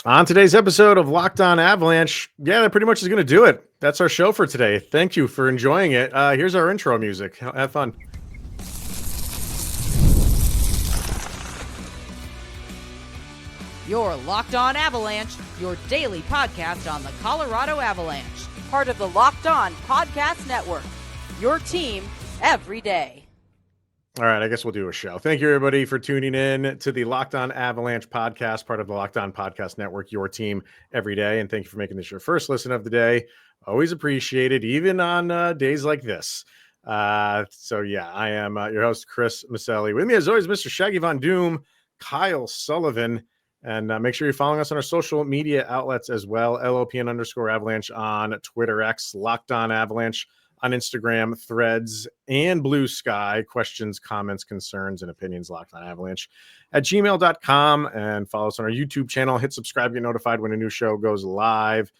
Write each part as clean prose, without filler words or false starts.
On today's episode of Locked On Avalanche, that pretty much is going to do it. That's our show for today. Thank you for enjoying it. Here's our intro music. Have fun. You're Locked On Avalanche, your daily podcast on the Colorado Avalanche. Part of the Locked On Podcast Network. Your team every day. All right, I guess we'll do a show. Thank you, everybody, for tuning in to the Locked On Avalanche podcast, part of the Locked On Podcast Network, your team every day. And thank you for making this your first listen of the day. Always appreciate it, even on days like this. I am your host, Chris Micieli. With me, as always, Mr. Shaggy Von Doom, Kyle Sullivan. And make sure you're following us on our social media outlets as well. LOPN_Avalanche on Twitter X, Locked On Avalanche on Instagram, Threads, and Blue Sky. Questions, comments, concerns, and opinions, Locked On Avalanche at gmail.com. And follow us on our YouTube channel. Hit subscribe, get notified when a new show goes live.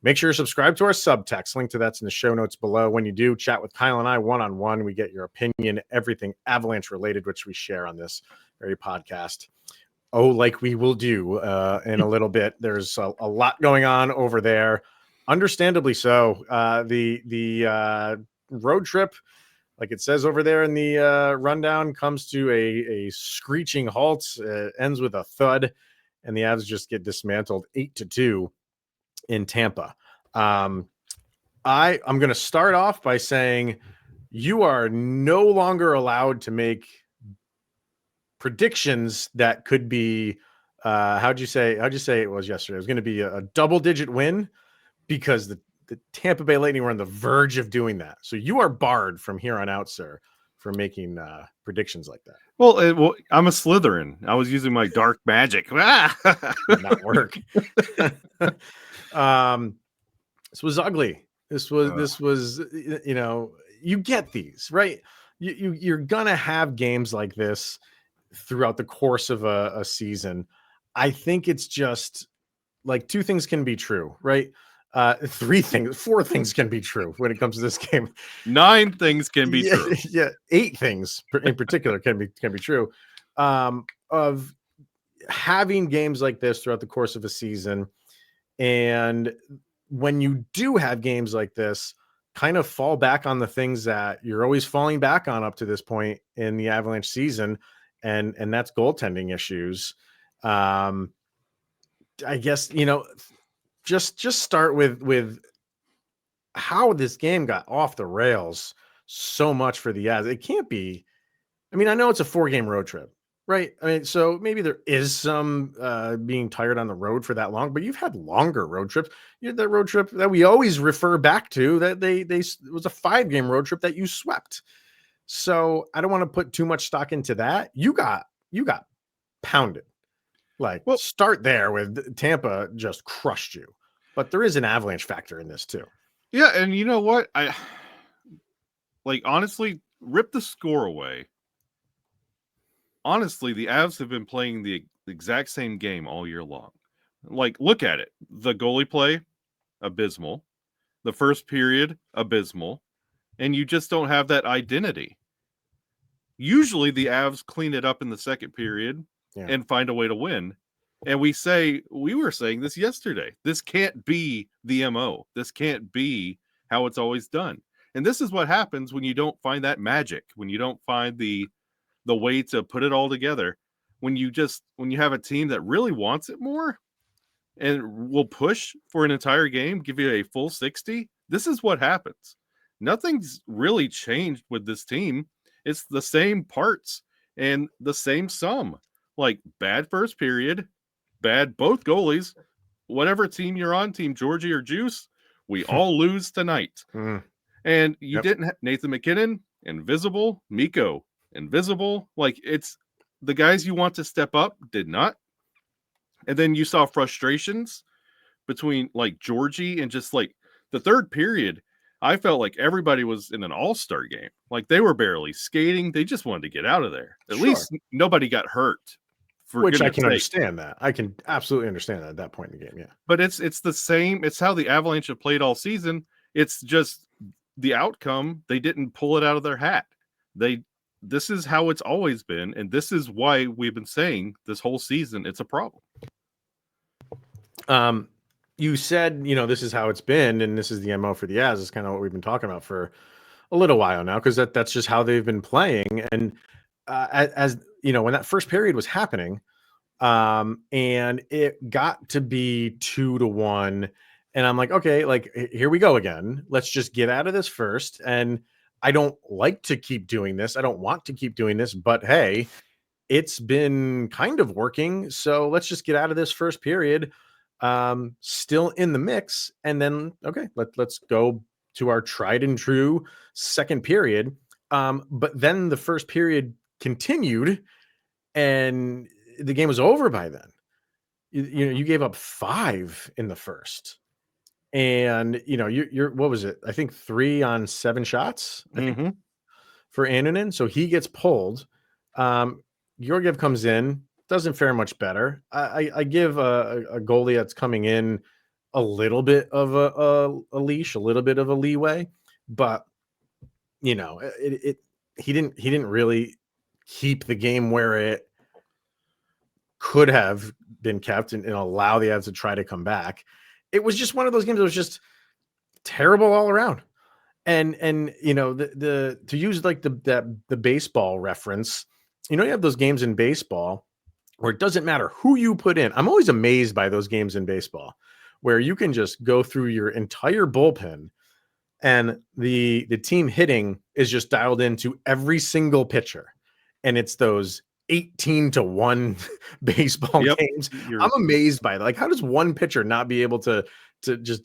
Make sure you're subscribed to our subtext. Link to that's in the show notes below. When you do, chat with Kyle and I one-on-one. We get your opinion, everything Avalanche related, which we share on this very podcast. Oh, like we will do in a little bit. There's a lot going on over there. Understandably so. The road trip, like it says over there in the rundown, comes to a screeching halt, ends with a thud, and the Avs just get dismantled 8-2 in Tampa. I'm going to start off by saying you are no longer allowed to make predictions that could be how'd you say it was yesterday? It was going to be a double-digit win because the Tampa Bay Lightning were on the verge of doing that. So you are barred from here on out, sir, from making predictions like that. Well, I'm a Slytherin. I was using my dark magic. Did not work. This was ugly. This was you get these, right? You're gonna have games like this throughout the course of a season. I think it's just like two things can be true, right? Four things can be true when it comes to this game. 9 things can be true. Yeah, 8 things in particular can be true. Of having games like this throughout the course of a season, and when you do have games like this, kind of fall back on the things that you're always falling back on up to this point in the Avalanche season, and that's goaltending issues. I guess just start with how this game got off the rails so much for the Avs. It can't be. I mean, I know it's a 4-game road trip, right? I mean, so maybe there is some being tired on the road for that long, but you've had longer road trips. You had that road trip that we always refer back to that it was a 5-game road trip that you swept. So I don't want to put too much stock into that. You got pounded. Start there with Tampa just crushed you, but there is an Avalanche factor in this too. Yeah, and you know what? I honestly rip the score away. Honestly, the Avs have been playing the exact same game all year long. Look at it. The goalie play, abysmal. The first period, abysmal. And you just don't have that identity. Usually the Avs clean it up in the second period and find a way to win. And we were saying this yesterday. This can't be the MO. This can't be how it's always done. And this is what happens when you don't find that magic, when you don't find the way to put it all together. When you have a team that really wants it more and will push for an entire game, give you a full 60, this is what happens. Nothing's really changed with this team. It's the same parts and the same sum. Bad first period, bad both goalies. Whatever team you're on, Team Georgie or Juice, we all lose tonight. And you didn't have Nathan McKinnon, invisible. Mikko, invisible. It's the guys you want to step up did not. And then you saw frustrations between Georgie and just the third period. I felt like everybody was in an all-star game. They were barely skating. They just wanted to get out of there. At least nobody got hurt. Which I can understand that. I can absolutely understand that at that point in the game, yeah. But it's the same. It's how the Avalanche have played all season. It's just the outcome. They didn't pull it out of their hat. This is how it's always been, and this is why we've been saying this whole season it's a problem. You said, this is how it's been, and this is the MO for the Avs. Is kind of what we've been talking about for a little while now, because that's just how they've been playing. And as when that first period was happening, and it got to be 2-1, and I'm like, okay, like here we go again. Let's just get out of this first. And I don't like to keep doing this. I don't want to keep doing this, but hey, it's been kind of working. So let's just get out of this first period. Still in the mix. And then, okay, let's go to our tried and true second period. But then the first period continued and the game was over by then. You gave up 5 in the first. And you're what was it? I think 3 on 7 shots, I think, for Annunen. So he gets pulled. Georgiev comes in, doesn't fare much better. I give a goalie that's coming in a little bit of a leash, a little bit of a leeway, but he didn't really keep the game where it could have been kept and allow the Avs to try to come back. It was just one of those games that was just terrible all around. And the to use like the baseball reference, you have those games in baseball where it doesn't matter who you put in. I'm always amazed by those games in baseball where you can just go through your entire bullpen and the team hitting is just dialed into every single pitcher. And it's those 18-1 baseball games. I'm amazed by that. Like, how does one pitcher not be able to just,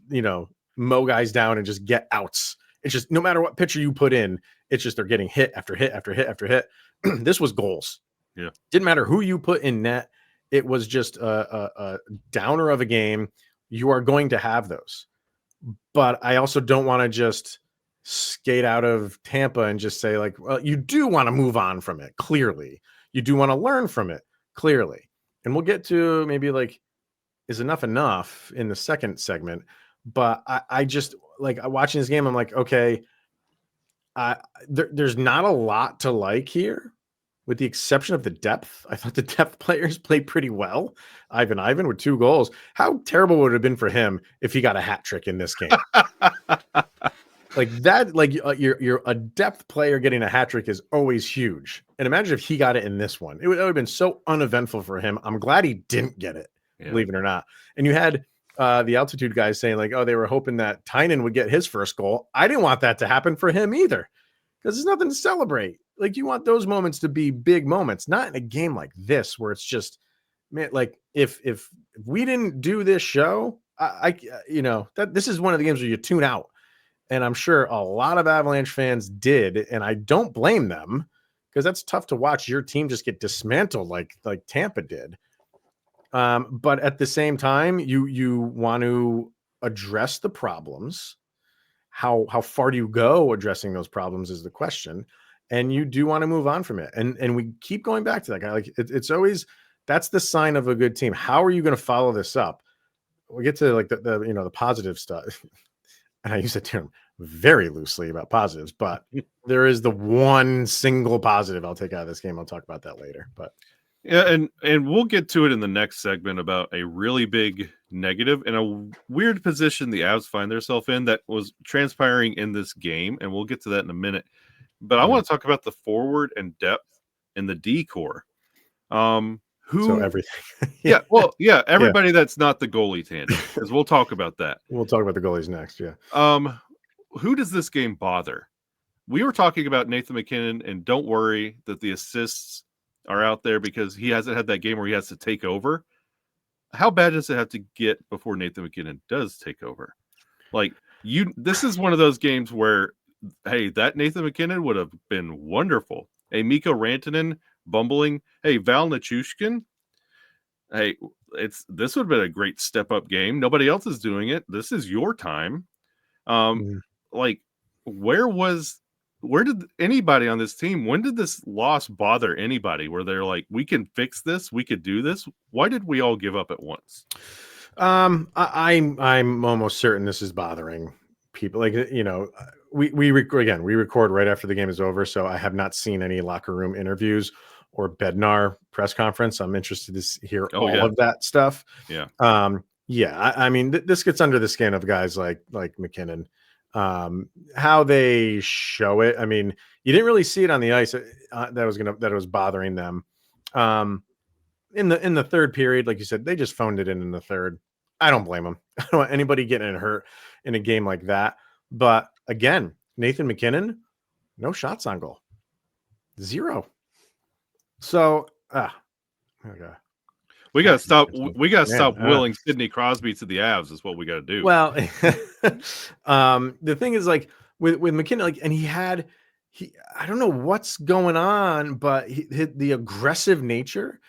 mow guys down and just get outs? It's just no matter what pitcher you put in, it's just they're getting hit after hit after hit after hit. This was goals. Yeah. Didn't matter who you put in net. It was just a downer of a game. You are going to have those. But I also don't want to just skate out of Tampa and just say, like, well, you do want to move on from it. Clearly. You do want to learn from it. Clearly. And we'll get to maybe like, is enough in the second segment. But I just like watching this game. I'm like, okay, there's not a lot to like here, with the exception of the depth. I thought the depth players played pretty well. Ivan with 2 goals. How terrible would it have been for him if he got a hat trick in this game? Like that, like you're a depth player getting a hat trick is always huge. And imagine if he got it in this one. It would have been so uneventful for him. I'm glad he didn't get it, believe it or not. And you had the altitude guys saying like, oh, they were hoping that Tynan would get his first goal. I didn't want that to happen for him either, because there's nothing to celebrate. Like, you want those moments to be big moments, not in a game like this where it's just, man, like if we didn't do this show, that this is one of the games where you tune out. And I'm sure a lot of Avalanche fans did, and I don't blame them, because that's tough to watch your team just get dismantled like Tampa did. But at the same time, you want to address the problems. How far do you go addressing those problems is the question. And you do want to move on from it. And we keep going back to that guy. Like it's always, that's the sign of a good team. How are you going to follow this up? We get to like the positive stuff. And I use that term very loosely about positives, but there is the one single positive I'll take out of this game. I'll talk about that later, but yeah. And we'll get to it in the next segment about a really big negative and a weird position the Avs find themselves in that was transpiring in this game. And we'll get to that in a minute. But I want to talk about the forward and depth and the D-core. So everything. Everybody that's not the goalie tandem, because we'll talk about that. We'll talk about the goalies next. Yeah. Who does this game bother? We were talking about Nathan McKinnon, and don't worry that the assists are out there because he hasn't had that game where he has to take over. How bad does it have to get before Nathan McKinnon does take over? Like this is one of those games where, hey, that Nathan McKinnon would have been wonderful. Hey, Mikko Rantanen bumbling. Hey, Val Nichushkin. Hey, this would have been a great step up game. Nobody else is doing it. This is your time. Like, where did anybody on this team? When did this loss bother anybody? Where they're like, we can fix this, we could do this. Why did we all give up at once? I'm almost certain this is bothering people. Like, we record right after the game is over, so I have not seen any locker room interviews or Bednar press conference. I'm interested to hear all of that stuff. Yeah. Yeah, I mean, this gets under the skin of guys like McKinnon, how they show it. I mean, you didn't really see it on the ice that it was bothering them. In the third period, like you said, they just phoned it in the third. I don't blame them. I don't want anybody getting hurt in a game like that. But again, Nathan McKinnon, no shots on goal, 0. So, okay. We got to stop. We got to Man, stop willing Sidney Crosby to the Avs. Is what we got to do. Well, the thing is, like with McKinnon, like, and I don't know what's going on, but the aggressive nature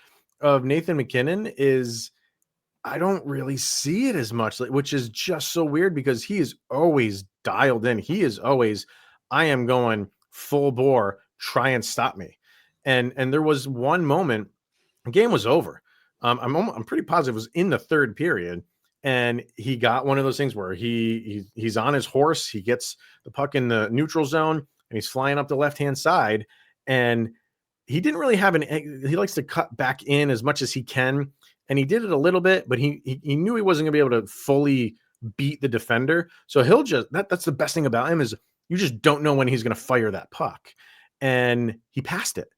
of Nathan McKinnon is, I don't really see it as much, which is just so weird because he is always dialed in. He is always, I am going full bore, try and stop me. And there was one moment, the game was over. I'm pretty positive it was in the third period, and he got one of those things where he's on his horse. He gets the puck in the neutral zone, and he's flying up the left-hand side, and he didn't really have he likes to cut back in as much as he can, and he did it a little bit, but he knew he wasn't going to be able to fully beat the defender. So he'll just, that's the best thing about him, is you just don't know when he's going to fire that puck. And he passed it.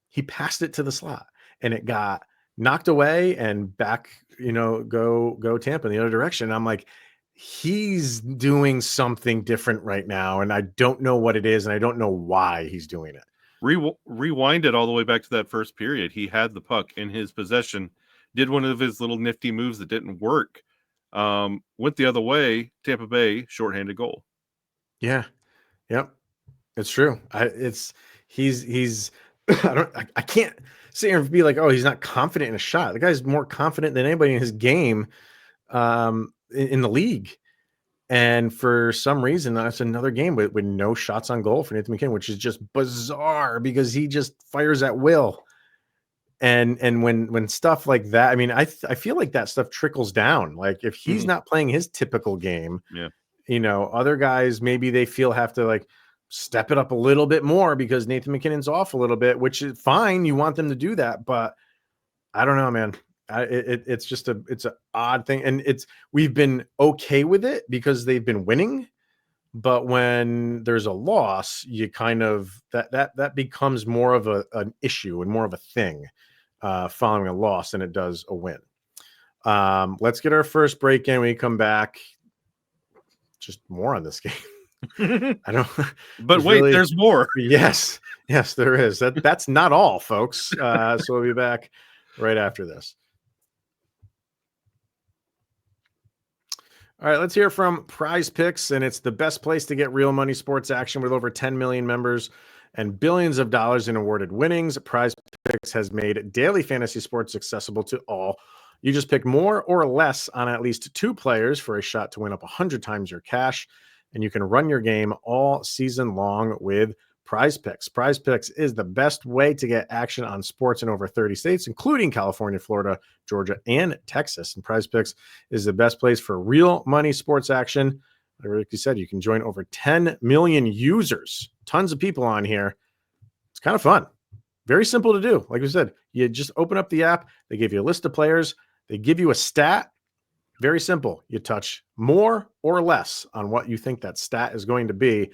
He passed it to the slot, and it got knocked away and back, go Tampa in the other direction. And I'm like, he's doing something different right now, and I don't know what it is, and I don't know why he's doing it. Rewind it all the way back to that first period. He had the puck in his possession, did one of his little nifty moves that didn't work, went the other way, Tampa Bay, shorthanded goal. Yeah. Yep. It's true. He's I can't sit here and be like, oh, he's not confident in a shot. The guy's more confident than anybody in his game, in the league. And for some reason, that's another game with no shots on goal for Nathan McKinnon, which is just bizarre because he just fires at will. And when stuff like that, I mean, I feel like that stuff trickles down. Like if he's not playing his typical game, other guys, maybe they have to like step it up a little bit more because Nathan McKinnon's off a little bit, which is fine. You want them to do that, but I don't know, man. It's an odd thing. And we've been okay with it because they've been winning, but when there's a loss, you kind of, that becomes more of an issue and more of a thing, following a loss than it does a win. Let's get our first break in. When we come back, just more on this game. I don't. But wait, there's more. Yes, there is. That's not all, folks. So we'll be back right after this. All right, let's hear from Prize Picks, and it's the best place to get real money sports action with over 10 million members and billions of dollars in awarded winnings. Prize Picks has made daily fantasy sports accessible to all. You just pick more or less on at least 2 players for a shot to win up 100 times your cash, and you can run your game all season long with Prize Picks. Prize Picks is the best way to get action on sports in over 30 states, including California, Florida, Georgia, and Texas. And Prize Picks is the best place for real money sports action. Like you said, you can join over 10 million users, tons of people on here. It's kind of fun. Very simple to do. Like we said, you just open up the app. They give you a list of players. They give you a stat. Very simple. You touch more or less on what you think that stat is going to be,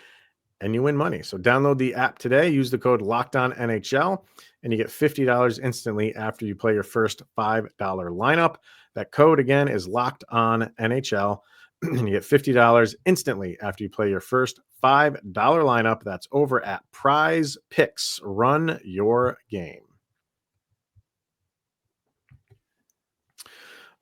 and you win money. So download the app today. Use the code LOCKEDONNHL, and you get $50 instantly after you play your first $5 lineup. That code, again, is LOCKEDONNHL, and you get $50 instantly after you play your first $5 lineup. That's over at Prize Picks. Run your game.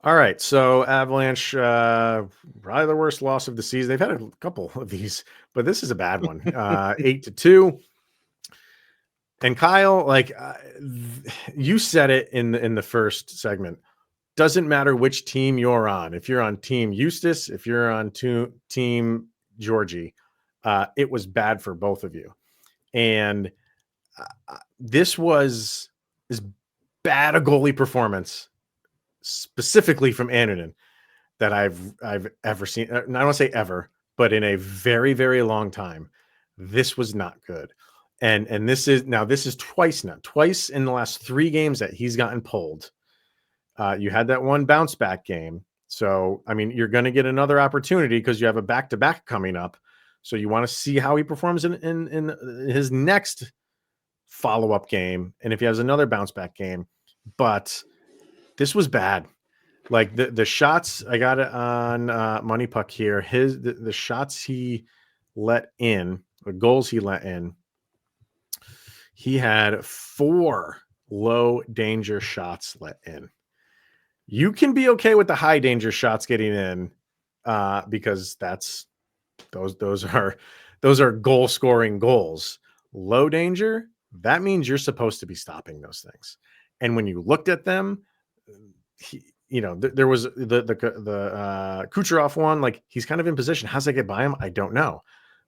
All right, so Avalanche, probably the worst loss of the season. They've had a couple of these, but this is a bad one. 8-2. And Kyle, like you said it in the first segment, doesn't matter which team you're on. If you're on Team Eustace, if you're on Team Georgie, it was bad for both of you. And this was as bad a goalie performance, specifically from Annunen, that I've ever seen. I don't want to say ever, but in a very, very long time. This was not good. And this is twice in the last 3 games that he's gotten pulled. You had that one bounce back game, So, I mean, you're going to get another opportunity because you have a back-to-back coming up. So you want to see how he performs in his next follow-up game, and if he has another bounce-back game. But this was bad. Like the shots, I got it on Money Puck here. The shots he let in, the goals he let in, he had 4 low danger shots let in. You can be okay with the high danger shots getting in because those are goal scoring goals. Low danger, that means you're supposed to be stopping those things. And when you looked at them, there was the Kucherov one, like he's kind of in position. How's that get by him? I don't know.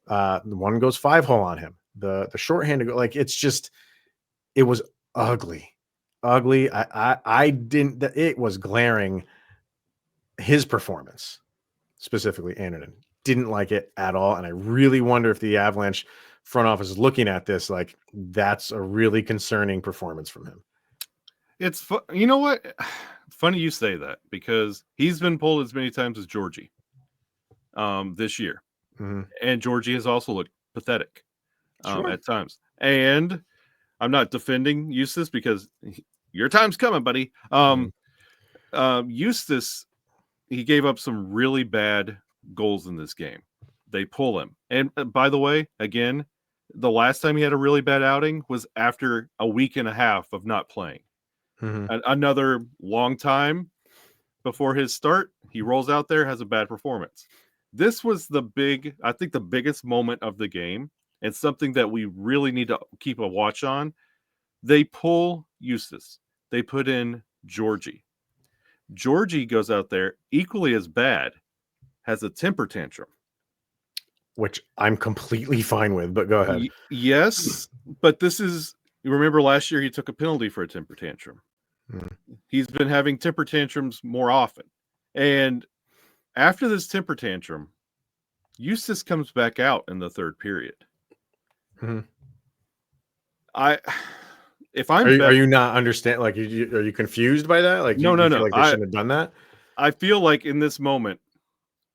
The one goes 5-hole on him. The shorthanded, like it was ugly. It was glaring. His performance, specifically Annunen, didn't like it at all. And I really wonder if the Avalanche front office is looking at this like that's a really concerning performance from him. It's you know what? Funny you say that because he's been pulled as many times as Georgie this year. Mm-hmm. And Georgie has also looked pathetic Sure. at times. And I'm not defending Eustace because your time's coming, buddy. Eustace, he gave up some really bad goals in this game. They pull him. And by the way, again, the last time he had a really bad outing was after a week and a half of not playing. Mm-hmm. Another long time before his start, he rolls out there, has a bad performance. This was the biggest moment of the game, and something that we really need to keep a watch on. They pull Eustace. They put in Georgie. Georgie goes out there equally as bad, has a temper tantrum. Which I'm completely fine with, but go ahead. Yes, but you remember last year he took a penalty for a temper tantrum. He's been having temper tantrums more often. And after this temper tantrum, Eustace comes back out in the third period. Mm-hmm. Are you not understand? Like, are you confused by that? Like, no. Feel like they shouldn't have done that? I feel like in this moment,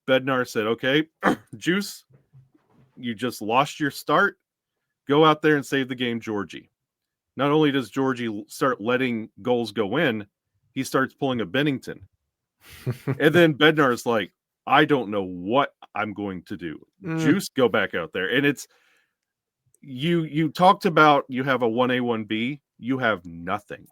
Bednar said, "Okay, Juice, you just lost your start. Go out there and save the game, Georgie." Not only does Georgie start letting goals go in, he starts pulling a Bennington. And then Bednar is like, I don't know what I'm going to do. Juice, go back out there. And it's you talked about you have a 1A, 1B. You have nothing.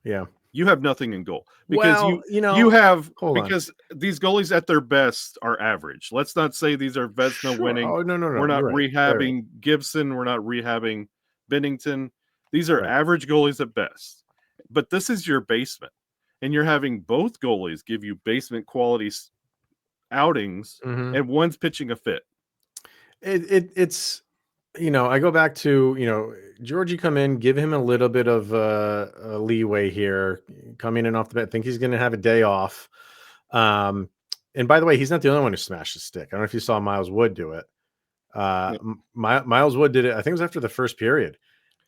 Yeah. You have nothing in goal. Because these goalies at their best are average. Let's not say these are Vezina winning. Oh, no. We're not rehabbing Right. Gibson. We're not rehabbing Bennington. These are average goalies at best. But this is your basement. And you're having both goalies give you basement quality outings, and one's pitching a fit. It's I go back to, Georgie come in, give him a little bit of a leeway here, coming in off the bat. I think he's going to have a day off. And by the way, he's not the only one who smashed his stick. I don't know if you saw Miles Wood do it. Miles Wood did it. I think it was after the first period.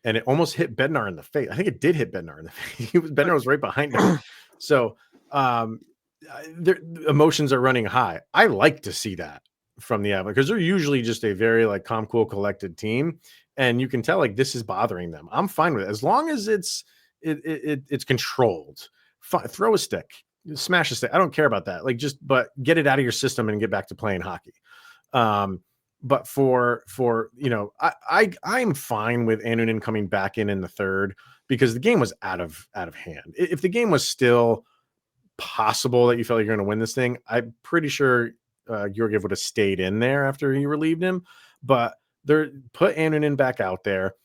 And it almost hit Bednar in the face. I think it did hit Bednar in the face. Bednar was right behind him. So their emotions are running high. I like to see that from the Avalanche because they're usually just a very like calm, cool, collected team, and you can tell like this is bothering them. I'm fine with it as long as it's controlled. Throw a stick, smash a stick. I don't care about that. Like but get it out of your system and get back to playing hockey. But for I'm fine with Annunen coming back in the third because the game was out of hand. If the game was still possible that you felt like you're going to win this thing, I'm pretty sure Georgiev would have stayed in there after he relieved him. But put Annunen back out there.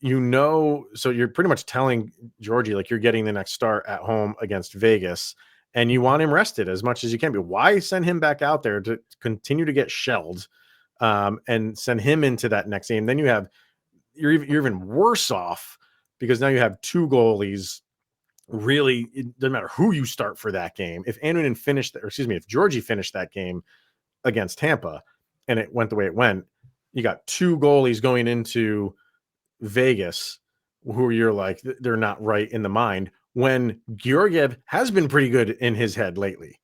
So you're pretty much telling Georgie like you're getting the next start at home against Vegas, and you want him rested as much as you can. But why send him back out there to continue to get shelled? And send him into that next game. Then you're even worse off because now you have 2 goalies. Really, it doesn't matter who you start for that game. If Annunen if Georgie finished that game against Tampa and it went the way it went, you got 2 goalies going into Vegas who you're like, they're not right in the mind when Georgiev has been pretty good in his head lately.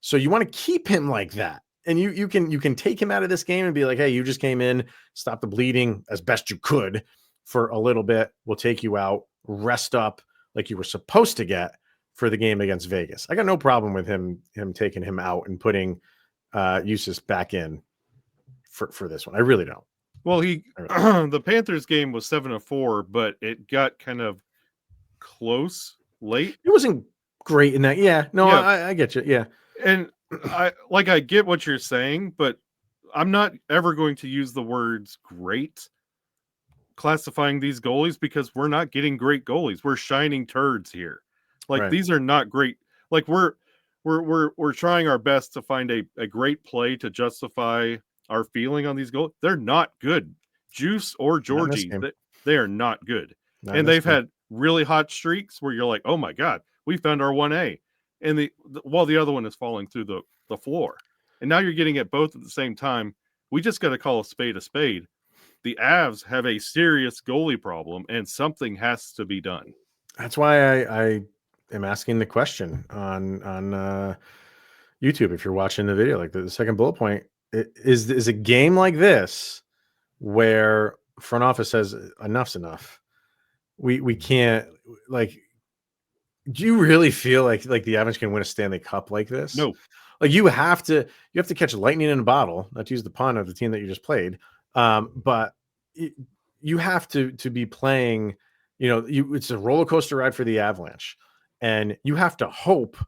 So you want to keep him like that. And you can take him out of this game and be like, hey, you just came in, stop the bleeding as best you could for a little bit. We'll take you out, rest up like you were supposed to get for the game against Vegas. I got no problem with him taking him out and putting Eustace back in for this one. I really don't. Well, the Panthers game was 7-4, but it got kind of close late. It wasn't great in that. Yeah, no, Yeah. I get you. Yeah. And I get what you're saying, but I'm not ever going to use the words great classifying these goalies because we're not getting great goalies. We're shining turds here. Like Right. these are not great. Like we're trying our best to find a great play to justify our feeling on these goals. They're not good. Juice or Georgie, they are not good. And they've had really hot streaks where you're like, oh my God, we found our 1A. And while the other one is falling through the floor. And now you're getting at both at the same time. We just got to call a spade a spade. The Avs have a serious goalie problem and something has to be done. That's why I am asking the question on YouTube. If you're watching the video, like the second bullet point, is a game like this where front office says enough's enough. We can't, like, do you really feel like the Avalanche can win a Stanley Cup like this? No. Like you have to catch lightning in a bottle, not to use the pun of the team that you just played. But you have to be playing, it's a roller coaster ride for the Avalanche, and you have to hope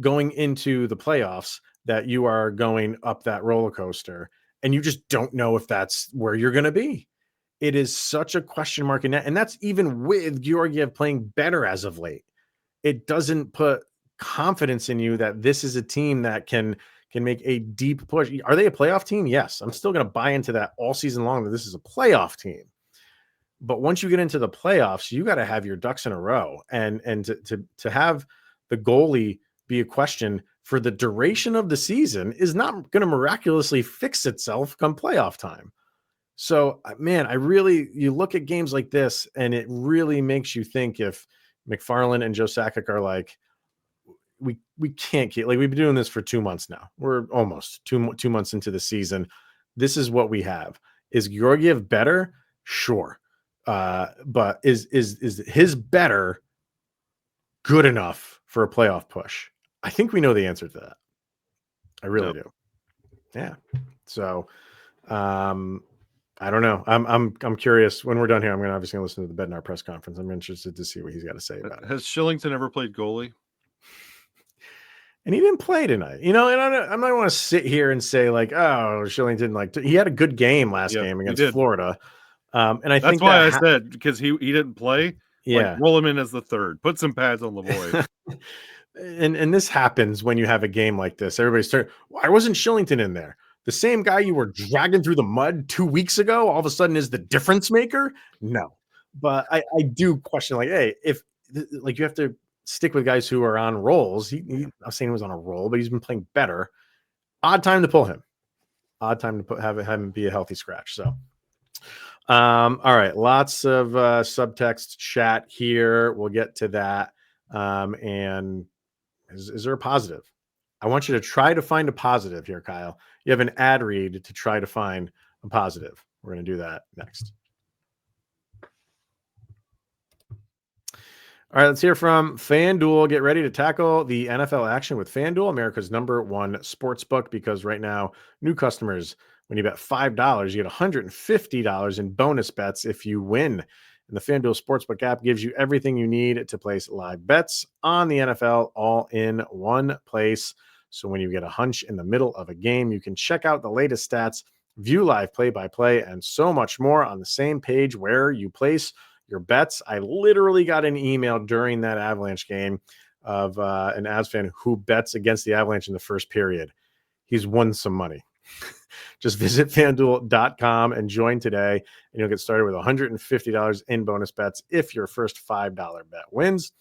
going into the playoffs that you are going up that roller coaster, and you just don't know if that's where you're going to be. It is such a question mark in that, and that's even with Georgiev playing better as of late. It doesn't put confidence in you that this is a team that can make a deep push. Are they a playoff team? Yes. I'm still going to buy into that all season long, that this is a playoff team. But once you get into the playoffs, you got to have your ducks in a row, and to have the goalie be a question for the duration of the season is not going to miraculously fix itself come playoff time. So, man, you look at games like this and it really makes you think if McFarland and Joe Sakic are like, we can't keep, like, we've been doing this for 2 months now. We're almost two months into the season. This is what we have. Is Georgiev better? Sure. But is his better good enough for a playoff push? I think we know the answer to that. I really do. Yeah. So, I don't know. I'm curious. When we're done here, I'm going to obviously listen to the Bednar press conference. I'm interested to see what he's got to say about it. Has Shillington ever played goalie? And he didn't play tonight, and I'm not want to sit here and say like, oh, Shillington, he had a good game last game against Florida. And I think that's why I said, because he didn't play. Yeah. Like, roll him in as the third, put some pads on the boy. and this happens when you have a game like this. Everybody's starting, why wasn't Shillington in there? The same guy you were dragging through the mud 2 weeks ago, all of a sudden is the difference maker? No. But I do question, like, hey, if like you have to stick with guys who are on rolls. I'm saying he was on a roll, but he's been playing better. Odd time to pull him. Odd time to have him be a healthy scratch. So, all right, lots of subtext chat here. We'll get to that. And is there a positive? I want you to try to find a positive here, Kyle. You have an ad read to try to find a positive. We're going to do that next. All right, let's hear from FanDuel. Get ready to tackle the NFL action with FanDuel, America's #1 sports book, because right now, new customers, when you bet $5, you get $150 in bonus bets if you win. And the FanDuel Sportsbook app gives you everything you need to place live bets on the NFL all in one place. So when you get a hunch in the middle of a game, you can check out the latest stats, view live play-by-play, and so much more on the same page where you place your bets. I literally got an email during that Avalanche game of an Avs fan who bets against the Avalanche in the first period. He's won some money. Just visit FanDuel.com and join today, and you'll get started with $150 in bonus bets if your first $5 bet wins.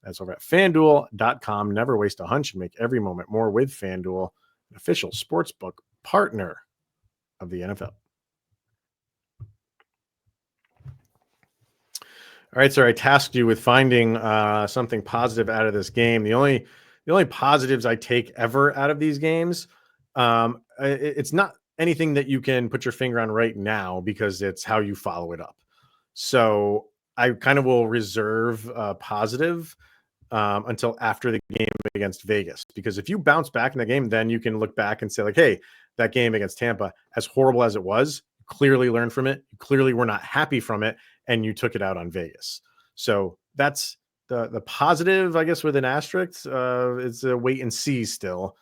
That's over at FanDuel.com. Never waste a hunch and make every moment more with FanDuel, an official sportsbook partner of the NFL. All right, sir, I tasked you with finding something positive out of this game. The only the only positives I take ever out of these games, it's not anything that you can put your finger on right now because it's how you follow it up. So I kind of will reserve positive until after the game against Vegas, because if you bounce back in the game, then you can look back and say like, hey, that game against Tampa, as horrible as it was, clearly learned from it. You clearly were not happy from it, and you took it out on Vegas. So that's the positive, I guess, with an asterisk. It's a wait and see still,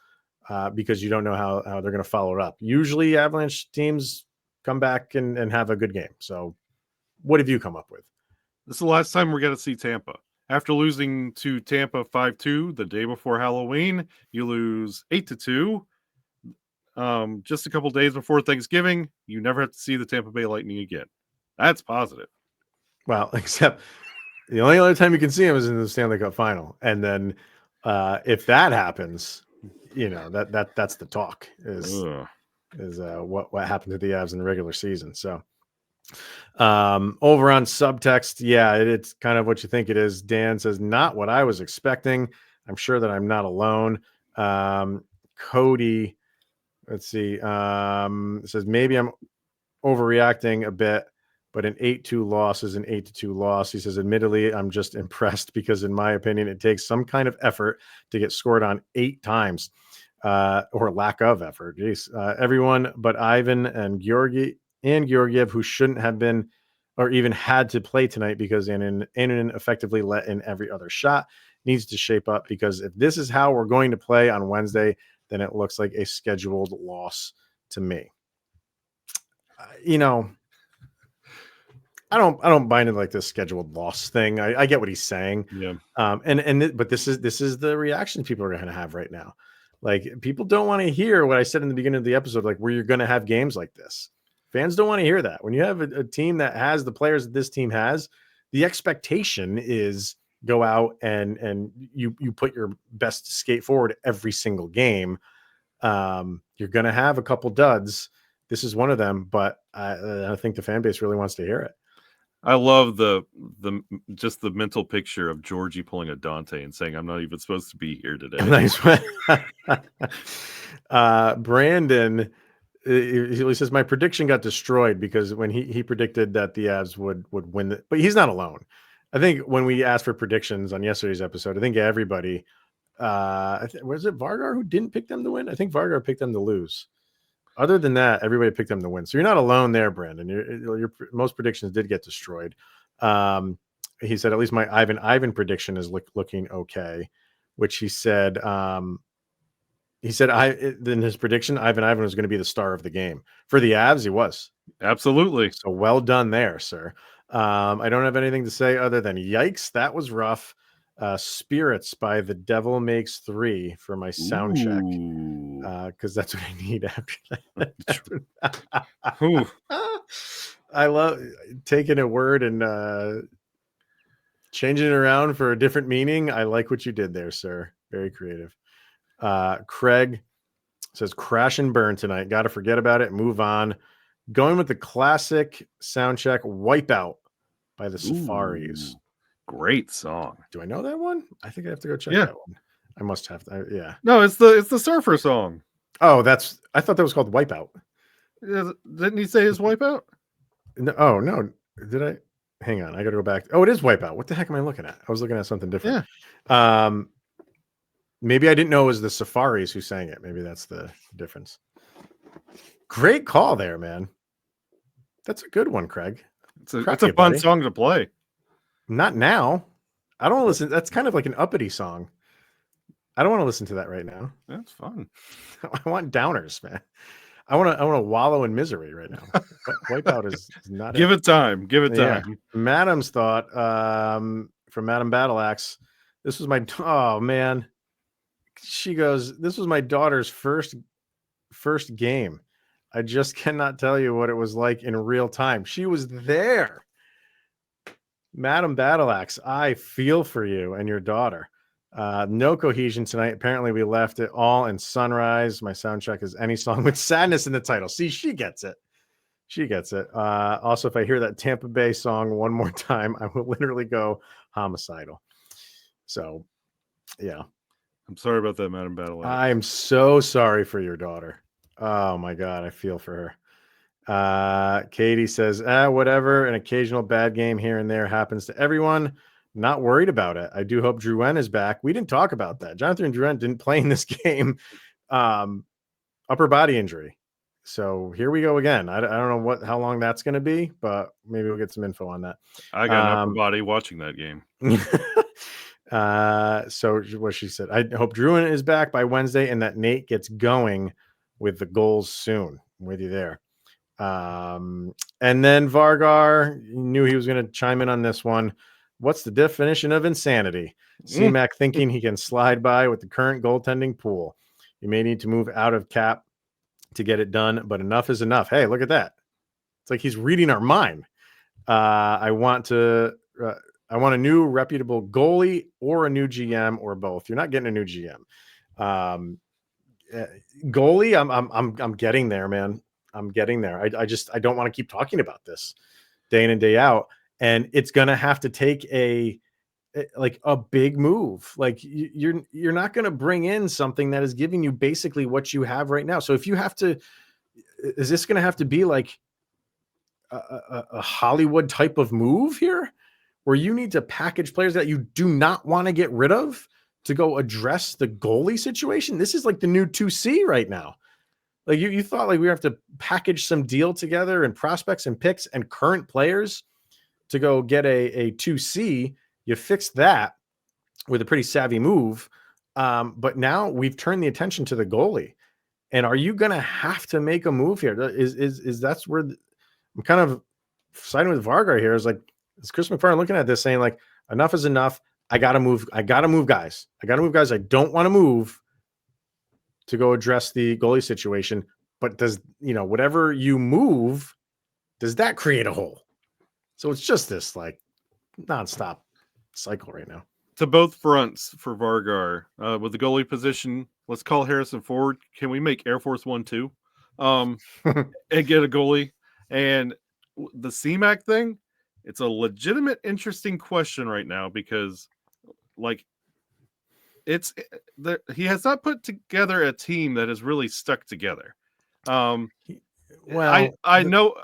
because you don't know how they're going to follow it up. Usually Avalanche teams come back and have a good game. So what have you come up with? This is the last time we're going to see Tampa. After losing to Tampa 5-2 the day before Halloween, you lose 8-2. Just a couple days before Thanksgiving, you never have to see the Tampa Bay Lightning again. That's positive. Well, except the only other time you can see them is in the Stanley Cup final. And then if that happens, that's the talk is what happened to the Avs in the regular season. So over on subtext, yeah, it's kind of what you think it is. Dan says, not what I was expecting. I'm sure that I'm not alone. Cody, let's see, says maybe I'm overreacting a bit, but an 8-2 loss is an 8-2 loss. He says, admittedly, I'm just impressed because in my opinion, it takes some kind of effort to get scored on 8 times, or lack of effort. Jeez. Everyone but Ivan and Georgiev, who shouldn't have been or even had to play tonight because Annunen effectively let in every other shot, needs to shape up, because if this is how we're going to play on Wednesday, then it looks like a scheduled loss to me. I don't buy into like this scheduled loss thing. I get what he's saying. Yeah. But this is the reaction people are going to have right now. Like, people don't want to hear what I said in the beginning of the episode, like where you're going to have games like this. Fans don't want to hear that. When you have a team that has the players that this team has, the expectation is go out and you put your best skate forward every single game. You're going to have a couple duds. This is one of them, but I think the fan base really wants to hear it. I love the just the mental picture of Georgie pulling a Dante and saying, I'm not even supposed to be here today. Nice. Brandon, he says, my prediction got destroyed because when he predicted that the Avs would win, but he's not alone. I think when we asked for predictions on yesterday's episode, I think everybody, was it Vargar who didn't pick them to win? I think Vargar picked them to lose. Other than that, everybody picked them to win. So you're not alone there, Brandon. Your most predictions did get destroyed. He said, at least my Ivan prediction is looking okay, which he said, in his prediction, Ivan was going to be the star of the game. For the Avs, he was. Absolutely. So well done there, sir. I don't have anything to say other than yikes, that was rough. Spirits by The Devil Makes 3 for my sound check, because that's what I need after that. I love taking a word and changing it around for a different meaning. I like what you did there, sir. Very creative. Craig says, crash and burn tonight. Got to forget about it. Move on. Going with the classic sound check, Wipeout by the Safaris. Great song. Do I know that one? I think I have to go check that one. I must have to. Yeah. No, it's the surfer song. Oh, I thought that was called Wipeout. Didn't he say his Wipeout? No, oh no. Did I? Hang on. I got to go back. Oh, it is Wipeout. What the heck am I looking at? I was looking at something different. Yeah. Maybe I didn't know it was the Safaris who sang it. Maybe that's the difference. Great call there, man. That's a good one, Craig. It's a fun song to play. Not now. I don't want to listen. That's kind of like an uppity song. I don't want to listen to that right now. That's fun. I want downers, man. I want to wallow in misery right now. Wipeout is not. Give it time. Give it time. Yeah. Madam's thought from Madam Battleaxe. This was oh man. She goes, this was my daughter's first game. I just cannot tell you what it was like in real time. She was there. Madam Battleaxe, I feel for you and your daughter. No cohesion tonight. Apparently we left it all in Sunrise. My sound check is any song with sadness in the title. See, she gets it. She gets it. Also, if I hear that Tampa Bay song one more time, I will literally go homicidal. So, yeah. I'm sorry about that, Madam Battle. I'm so sorry for your daughter. Oh my God, I feel for her. Katie says, whatever. An occasional bad game here and there happens to everyone. Not worried about it. I do hope Drouin is back. We didn't talk about that. Jonathan Drouin didn't play in this game. Upper body injury. So here we go again. I don't know how long that's going to be, but maybe we'll get some info on that. I got an upper body watching that game. So what she said, I hope Drouin is back by Wednesday and that Nate gets going with the goals soon. I'm with you there. And then Vargar knew he was going to chime in on this one. What's the definition of insanity? C-Mac thinking he can slide by with the current goaltending pool. You may need to move out of cap to get it done, but enough is enough. Hey, look at that. It's like he's reading our mind. I want a new reputable goalie or a new GM or both. You're not getting a new GM. Goalie, I'm getting there, man. I'm getting there. I don't want to keep talking about this day in and day out. And it's going to have to take a big move. Like you're not going to bring in something that is giving you basically what you have right now. So if you have to, is this going to have to be like a Hollywood type of move here where you need to package players that you do not want to get rid of to go address the goalie situation? This is like the new 2C right now. Like you thought like we have to package some deal together and prospects and picks and current players to go get a 2C. You fixed that with a pretty savvy move. But now we've turned the attention to the goalie. And are you going to have to make a move here? Is that's where I'm kind of siding with Vargar here. Is like, is Chris McFarland looking at this saying like, enough is enough. I got to move. I got to move guys. I don't want to move to go address the goalie situation. But does, whatever you move, does that create a hole? So it's just this like nonstop cycle right now. To both fronts for Vargar, with the goalie position, let's call Harrison forward. Can we make Air Force One too? And get a goalie? And the C-Mac thing, it's a legitimate, interesting question right now because, like, he has not put together a team that is really stuck together. Well, I know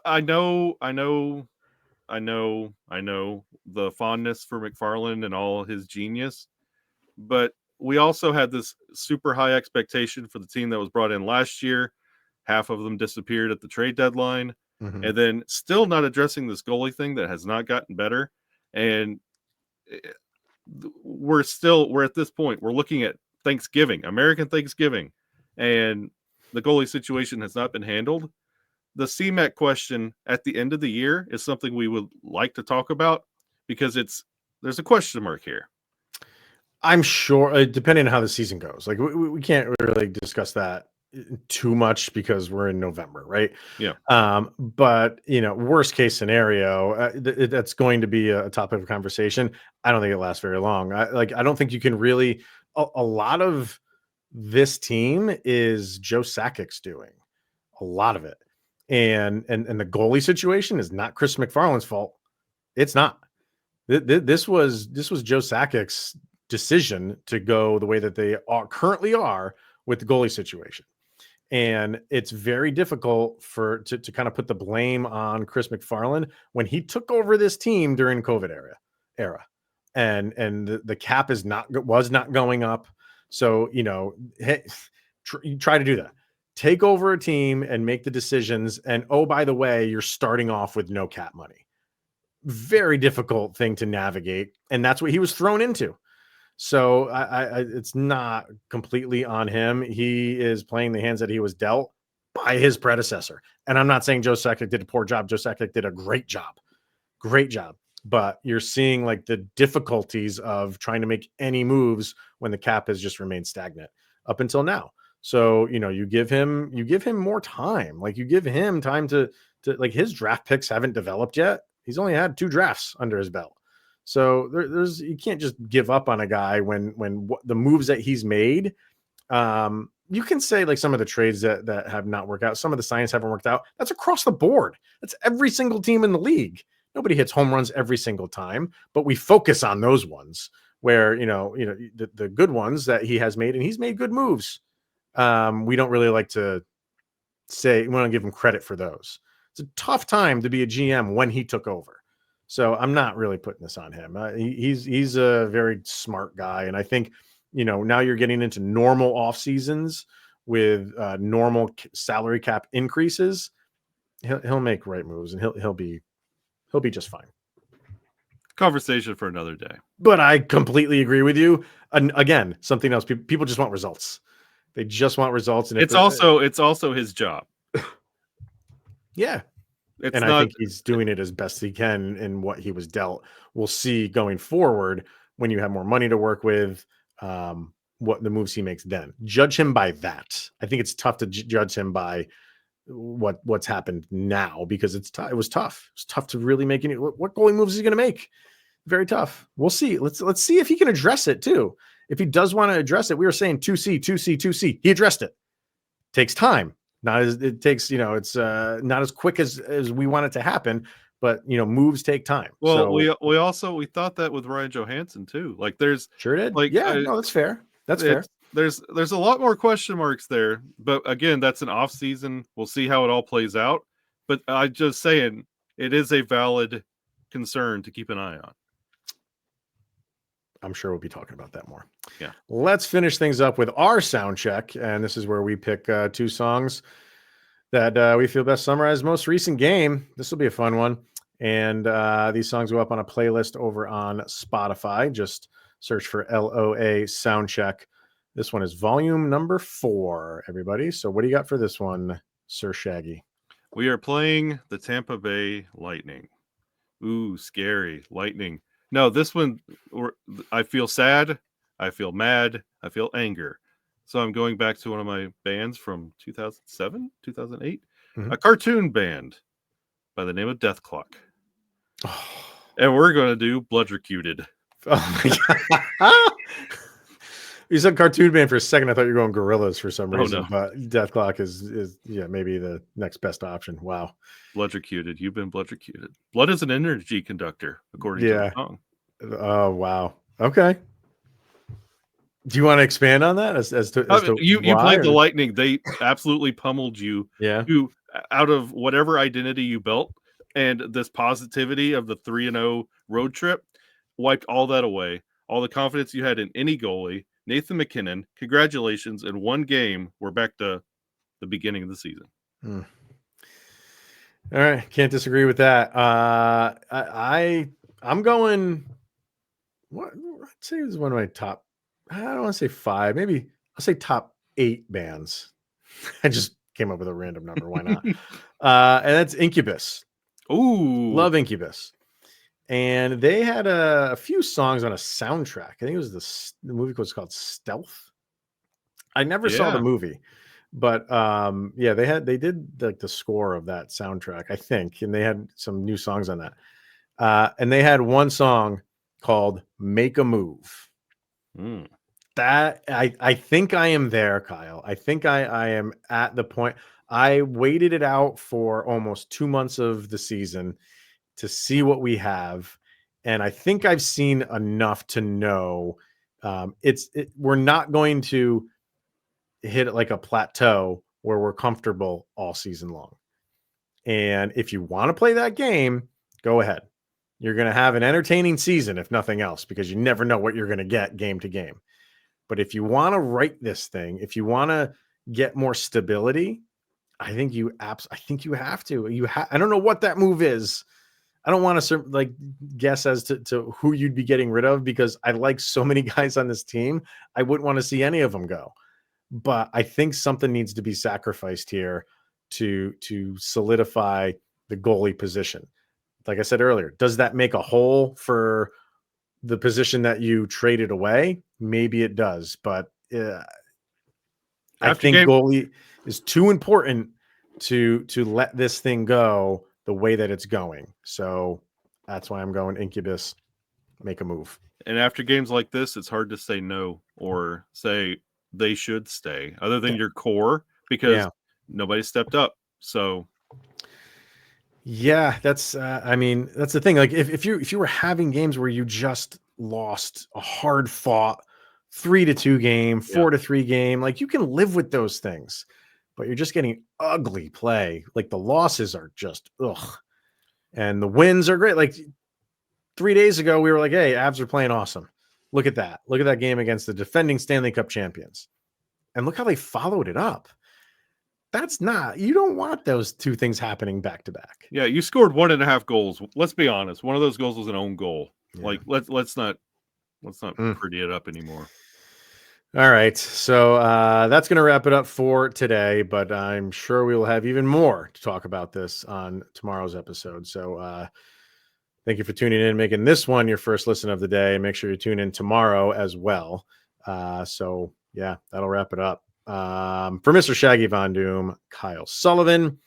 the fondness for McFarland and all his genius, but we also had this super high expectation for the team that was brought in last year. Half of them disappeared at the trade deadline, and then still not addressing this goalie thing that has not gotten better. And we're at this point, we're looking at American Thanksgiving, and the goalie situation has not been handled. The C-Mac question at the end of the year is something we would like to talk about because there's a question mark here. I'm sure, depending on how the season goes, like we can't really discuss that too much because we're in November, right? Yeah. But worst case scenario, that's going to be a topic of conversation. I don't think it lasts very long. I don't think you can really. A lot of this team is Joe Sakic's doing. A lot of it. And the goalie situation is not Chris McFarland's fault. It's not. This was Joe Sakic's decision to go the way that they currently are with the goalie situation. And it's very difficult to kind of put the blame on Chris McFarland when he took over this team during COVID era. And the cap was not going up. So, try to do that. Take over a team and make the decisions. And oh, by the way, you're starting off with no cap money. Very difficult thing to navigate. And that's what he was thrown into. So it's not completely on him. He is playing the hands that he was dealt by his predecessor. And I'm not saying Joe Sakic did a poor job. Joe Sakic did a great job. Great job. But you're seeing like the difficulties of trying to make any moves when the cap has just remained stagnant up until now. So, you give him more time. Like you give him time to like his draft picks haven't developed yet. He's only had 2 drafts under his belt. So you can't just give up on a guy when the moves that he's made. You can say like some of the trades that have not worked out, some of the signings haven't worked out. That's across the board. That's every single team in the league. Nobody hits home runs every single time, but we focus on those ones where, the good ones that he has made, and he's made good moves. We don't really like to say, we don't give him credit for those. It's a tough time to be a GM when he took over. So I'm not really putting this on him. He's a very smart guy. And I think, now you're getting into normal off seasons with normal salary cap increases. He'll make right moves, and he'll be just fine. Conversation for another day. But I completely agree with you. And again, something else. People just want results. They just want results, and it's also his job. Yeah, I think he's doing it as best he can in what he was dealt. We'll see going forward when you have more money to work with, what the moves he makes then. Judge him by that. I think it's tough to judge him by what's happened now, because it was tough. It's tough to really make any. What goalie moves is he going to make? Very tough. We'll see. Let's see if he can address it too. If he does want to address it, we were saying 2C. He addressed it. Takes time. It's not as quick as we want it to happen, but moves take time. Well, so we thought that with Ryan Johansson too. Like there's sure did. No, that's fair. That's fair. There's a lot more question marks there, but again, that's an off season. We'll see how it all plays out. But I'm just saying it is a valid concern to keep an eye on. I'm sure we'll be talking about that more. Yeah. Let's finish things up with our sound check. And this is where we pick 2 songs that we feel best summarize most recent game. This will be a fun one. And these songs go up on a playlist over on Spotify. Just search for LOA sound check. This one is volume number 4, everybody. So what do you got for this one, Sir Shaggy? We are playing the Tampa Bay Lightning. Ooh, scary. Lightning. No, this one, I feel sad, I feel mad, I feel anger. So I'm going back to one of my bands from 2007, 2008, a cartoon band by the name of Death Clock. Oh. And we're going to do Bloodrecuted. Oh my God. You said cartoon band for a second. I thought you were going Gorillas for some reason. No. But Death Clock is maybe the next best option. Wow. Bloodrecuted. You've been bloodrecuted. Blood is an energy conductor, according to the song. Oh, wow. Okay. Do you want to expand on that? As to you played the Lightning. They absolutely pummeled you. Yeah. Out of whatever identity you built, and this positivity of the 3-0 road trip wiped all that away. All the confidence you had in any goalie. Nathan McKinnon, congratulations. In one game, we're back to the beginning of the season. All right. Can't disagree with that. I'm going, I'd say it was one of my top, I don't want to say 5, maybe I'll say top 8 bands. I just came up with a random number. Why not? And that's Incubus. Ooh. Love Incubus. And they had a few songs on a soundtrack. I think it was the movie was called Stealth. I never saw the movie, but they did like the score of that soundtrack, I think, and they had some new songs on that. And they had one song called "Make a Move." That I think I am there, Kyle. I think I am at the point. I waited it out for almost 2 months of the season to see what we have. And I think I've seen enough to know we're not going to hit it like a plateau where we're comfortable all season long. And if you want to play that game, go ahead. You're going to have an entertaining season, if nothing else, because you never know what you're going to get game to game. But if you want to write this thing, if you want to get more stability, I think you have to. I don't know what that move is. I don't want to guess as to who you'd be getting rid of, because I like so many guys on this team. I wouldn't want to see any of them go. But I think something needs to be sacrificed here to solidify the goalie position. Like I said earlier, does that make a hole for the position that you traded away? Maybe it does, but I think goalie is too important to let this thing go the way that it's going. So that's why I'm going Incubus, Make a Move. And after games like this, it's hard to say no or say they should stay other than your core, because nobody stepped up. So yeah, that's the thing. Like if you were having games where you just lost a hard fought 3-2 game, 4-3 game. Like, you can live with those things, but you're just getting ugly play. Like, the losses are just ugh. And the wins are great. Like 3 days ago, we were like, hey, Avs are playing awesome. Look at that. Look at that game against the defending Stanley Cup champions. And look how they followed it up. You don't want those two things happening back to back. Yeah, you scored 1.5 goals. Let's be honest. One of those goals was an own goal. Yeah. Like, let's not pretty it up anymore. All right. So that's going to wrap it up for today, but I'm sure we will have even more to talk about this on tomorrow's episode. So thank you for tuning in, making this one your first listen of the day. Make sure you tune in tomorrow as well. So yeah, that'll wrap it up. For Mr. Shaggy Von Doom, Kyle Sullivan,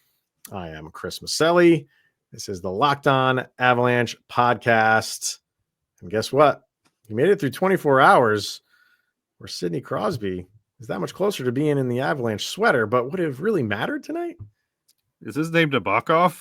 I am Chris Micieli. This is the Locked On Avalanche podcast. And guess what? You made it through 24 hours where Sidney Crosby is that much closer to being in the Avalanche sweater. But would it have really mattered tonight? Is his name Nabokov?